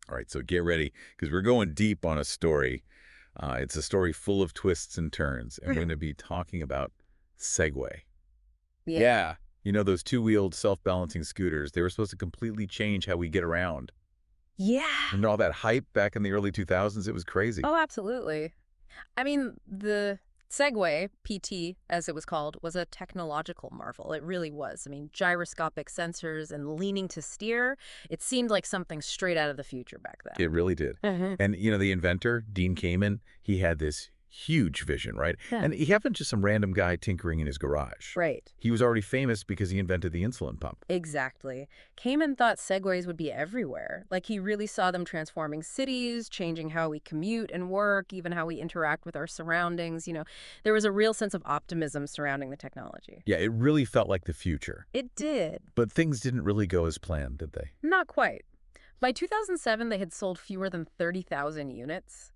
All right, so get ready, because we're going deep on a story. It's a story full of twists and turns, and we're going to be talking about Segway. Yeah. Yeah. You know, those two-wheeled self-balancing scooters, they were supposed to completely change how we get around. Yeah. And all that hype back in the early 2000s, it was crazy. Oh, absolutely. I mean, the Segway, PT, as it was called, was a technological marvel. It really was. I mean, gyroscopic sensors and leaning to steer. It seemed like something straight out of the future back It really did. then. And, you know, the inventor, Dean Kamen, he had this huge vision, right? Yeah. And he happened just some random guy tinkering in his garage. Right. He was already famous because he invented the insulin pump. Exactly. Kamen thought segways would be everywhere. Like, he really saw them transforming cities, changing how we commute and work, even how we interact with our surroundings. There was a real sense of optimism surrounding the technology. Yeah, it really felt like the future. It did. But things didn't really go as planned, did they? Not quite. By 2007, they had sold fewer than 30,000 units.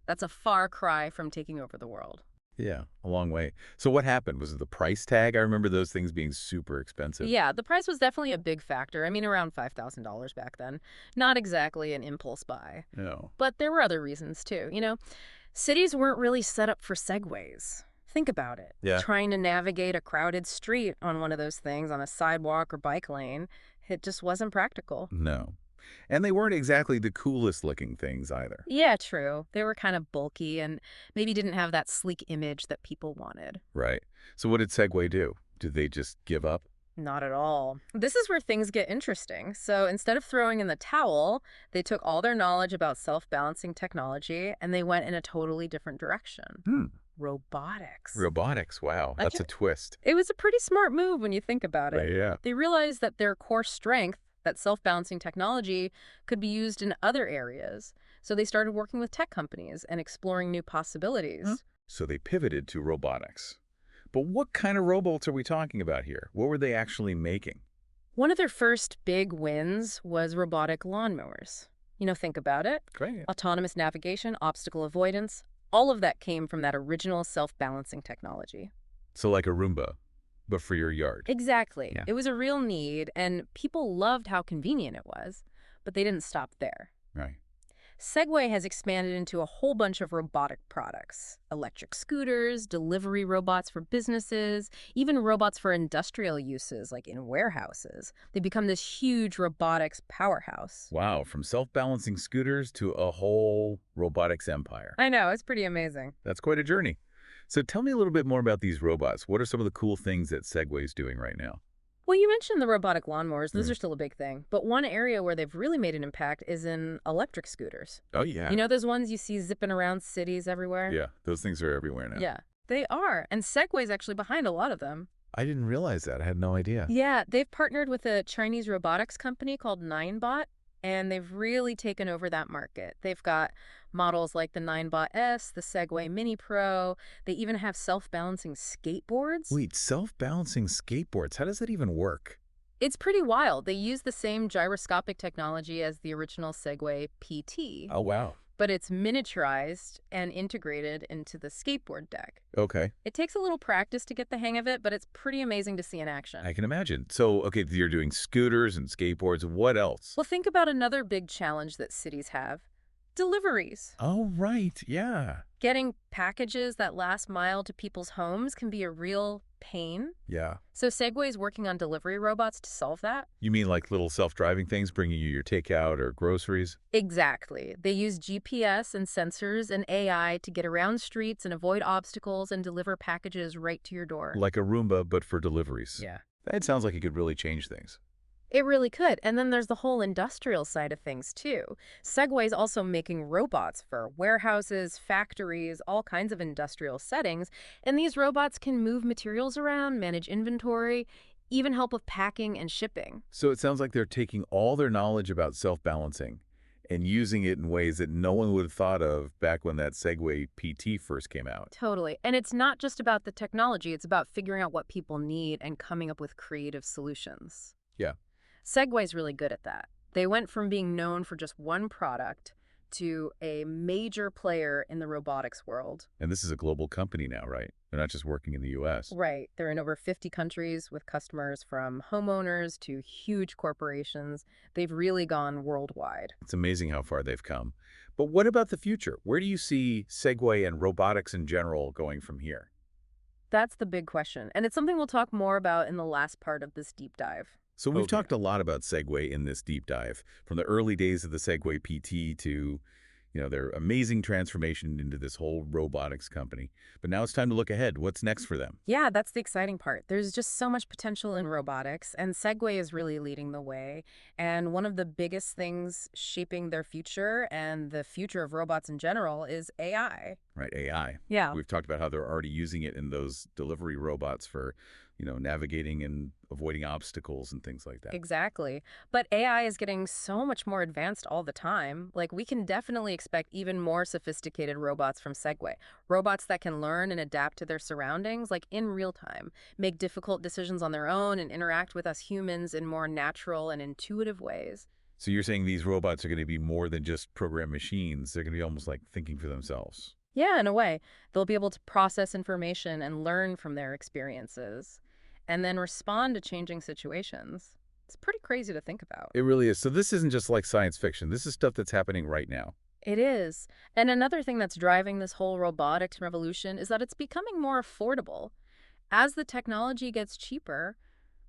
That's a far cry from taking over the world. Yeah, a long way. So what happened? Was it the price tag? I remember those things being super expensive. Yeah, the price was definitely a big factor. I mean, around $5,000 back then. Not exactly an impulse buy. No. But there were other reasons, too. Cities weren't really set up for segways. Think about it. Yeah. Trying to navigate a crowded street on one of those things on a sidewalk or bike lane, it just wasn't practical. No. And they weren't exactly the coolest looking things either. Yeah, true. They were kind of bulky and maybe didn't have that sleek image that people wanted. Right. So what did Segway do? Did they just give up? Not at all. This is where things get interesting. So instead of throwing in the towel, they took all their knowledge about self-balancing technology and they went in a totally different direction. Robotics. Robotics. Wow. That's a twist. It was a pretty smart move when you think about it. Right, yeah. They realized that their core strength, that self-balancing technology, could be used in other areas. So they started working with tech companies and exploring new possibilities. So they pivoted to robotics. But what kind of robots are we talking about here? What were they actually making? One of their first big wins was robotic lawnmowers. Think about it. Great. Autonomous navigation, obstacle avoidance, all of that came from that original self-balancing technology. So like a Roomba, but for your yard. Exactly. Yeah. It was a real need, and people loved how convenient it was, but they didn't stop there. Right. Segway has expanded into a whole bunch of robotic products. Electric scooters, delivery robots for businesses, even robots for industrial uses like in warehouses. They become this huge robotics powerhouse. Wow, from self-balancing scooters to a whole robotics empire. I know, it's pretty amazing. That's quite a journey. So tell me a little bit more about these robots. What are some of the cool things that Segway's doing right now? Well, you mentioned the robotic lawnmowers. Those are still a big thing. But one area where they've really made an impact is in electric scooters. Oh, yeah. You know those ones you see zipping around cities everywhere? Yeah, those things are everywhere now. Yeah, they are. And Segway's actually behind a lot of them. I didn't realize that. I had no idea. Yeah, they've partnered with a Chinese robotics company called Ninebot, and they've really taken over that market. They've got models like the Ninebot S, the Segway Mini Pro. They even have self-balancing skateboards. Wait, self-balancing skateboards, how does that even work? It's pretty wild. They use the same gyroscopic technology as the original Segway PT. Oh, wow. But it's miniaturized and integrated into the skateboard deck. Okay. It takes a little practice to get the hang of it, but it's pretty amazing to see in action. I can imagine. So, okay, you're doing scooters and skateboards. What else? Well, think about another big challenge that cities have. Deliveries. Oh, right. Yeah. Getting packages that last mile to people's homes can be a real pain. Yeah. So Segway is working on delivery robots to solve that. You mean like little self-driving things bringing you your takeout or groceries? Exactly. They use GPS and sensors and AI to get around streets and avoid obstacles and deliver packages right to your door. Like a Roomba, but for deliveries. Yeah. That sounds like it could really change things. It really could. And then there's the whole industrial side of things, too. Segway's also making robots for warehouses, factories, all kinds of industrial settings. And these robots can move materials around, manage inventory, even help with packing and shipping. So it sounds like they're taking all their knowledge about self-balancing and using it in ways that no one would have thought of back when that Segway PT first came out. Totally. And it's not just about the technology. It's about figuring out what people need and coming up with creative solutions. Yeah. Segway's really good at that. They went from being known for just one product to a major player in the robotics world. And this is a global company now, right? They're not just working in the U.S. Right. They're in over 50 countries with customers from homeowners to huge corporations. They've really gone worldwide. It's amazing how far they've come. But what about the future? Where do you see Segway and robotics in general going from here? That's the big question. And it's something we'll talk more about in the last part of this deep dive. So we've Okay. talked a lot about Segway in this deep dive, from the early days of the Segway PT to, their amazing transformation into this whole robotics company. But now it's time to look ahead. What's next for them? Yeah, that's the exciting part. There's just so much potential in robotics, and Segway is really leading the way. And one of the biggest things shaping their future and the future of robots in general is AI. Right, AI. Yeah. We've talked about how they're already using it in those delivery robots for, navigating and avoiding obstacles and things like that. Exactly. But AI is getting so much more advanced all the time. Like, we can definitely expect even more sophisticated robots from Segway. Robots that can learn and adapt to their surroundings, like in real time, make difficult decisions on their own, and interact with us humans in more natural and intuitive ways. So you're saying these robots are going to be more than just program machines. They're going to be almost like thinking for themselves. Yeah, in a way. They'll be able to process information and learn from their experiences, and then respond to changing situations. It's pretty crazy to think about. It really is. So this isn't just like science fiction. This is stuff that's happening right now. It is. And another thing that's driving this whole robotics revolution is that it's becoming more affordable. As the technology gets cheaper,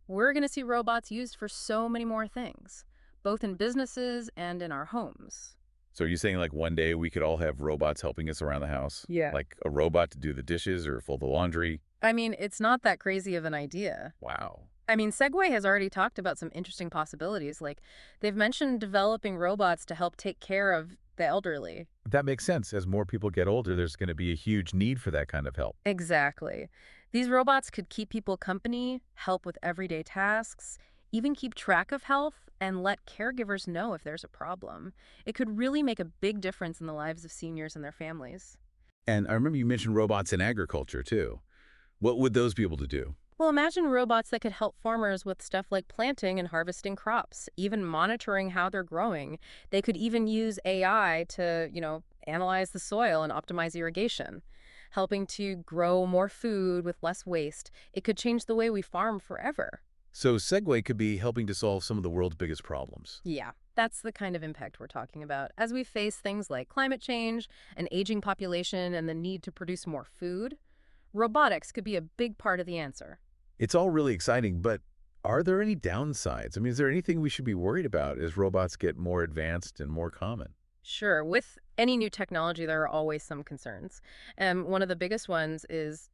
we're going to see robots used for so many more things, both in businesses and in our homes. So are you saying like one day we could all have robots helping us around the house? Yeah. Like a robot to do the dishes or fold the laundry? I mean, it's not that crazy of an idea. Wow. I mean, Segway has already talked about some interesting possibilities. Like, they've mentioned developing robots to help take care of the elderly. That makes sense. As more people get older, there's going to be a huge need for that kind of help. Exactly. These robots could keep people company, help with everyday tasks, even keep track of health, and let caregivers know if there's a problem. It could really make a big difference in the lives of seniors and their families. And I remember you mentioned robots in agriculture too. What would those be able to do? Well, imagine robots that could help farmers with stuff like planting and harvesting crops, even monitoring how they're growing. They could even use AI to, analyze the soil and optimize irrigation, helping to grow more food with less waste. It could change the way we farm forever. So Segway could be helping to solve some of the world's biggest problems. Yeah, that's the kind of impact we're talking about. As we face things like climate change, an aging population, and the need to produce more food, robotics could be a big part of the answer. It's all really exciting, but are there any downsides? I mean, is there anything we should be worried about as robots get more advanced and more common? Sure, with any new technology, there are always some concerns. One of the biggest ones is,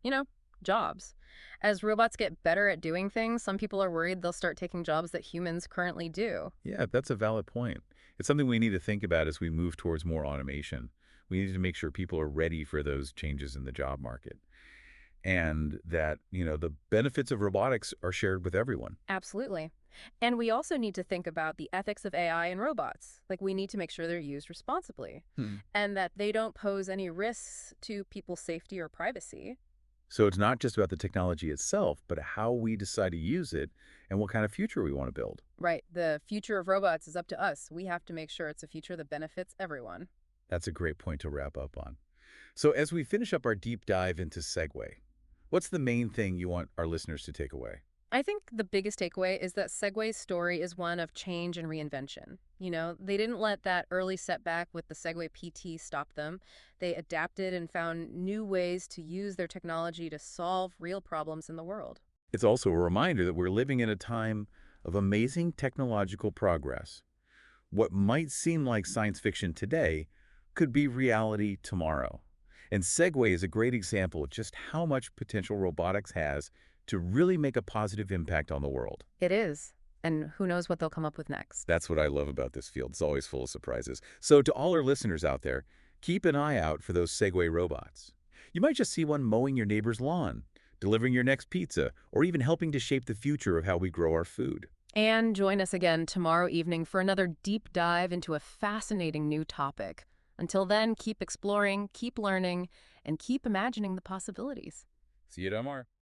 jobs. As robots get better at doing things, some people are worried they'll start taking jobs that humans currently do. Yeah, that's a valid point. It's something we need to think about as we move towards more automation. We need to make sure people are ready for those changes in the job market. And that, the benefits of robotics are shared with everyone. Absolutely. And we also need to think about the ethics of AI and robots. Like, we need to make sure they're used responsibly and that they don't pose any risks to people's safety or privacy. So it's not just about the technology itself, but how we decide to use it and what kind of future we want to build. Right. The future of robots is up to us. We have to make sure it's a future that benefits everyone. That's a great point to wrap up on. So as we finish up our deep dive into Segway, what's the main thing you want our listeners to take away? I think the biggest takeaway is that Segway's story is one of change and reinvention. They didn't let that early setback with the Segway PT stop them. They adapted and found new ways to use their technology to solve real problems in the world. It's also a reminder that we're living in a time of amazing technological progress. What might seem like science fiction today could be reality tomorrow. And Segway is a great example of just how much potential robotics has to really make a positive impact on the world. It is. And who knows what they'll come up with next. That's what I love about this field. It's always full of surprises. So to all our listeners out there, keep an eye out for those Segway robots. You might just see one mowing your neighbor's lawn, delivering your next pizza, or even helping to shape the future of how we grow our food. And join us again tomorrow evening for another deep dive into a fascinating new topic. Until then, keep exploring, keep learning, and keep imagining the possibilities. See you tomorrow.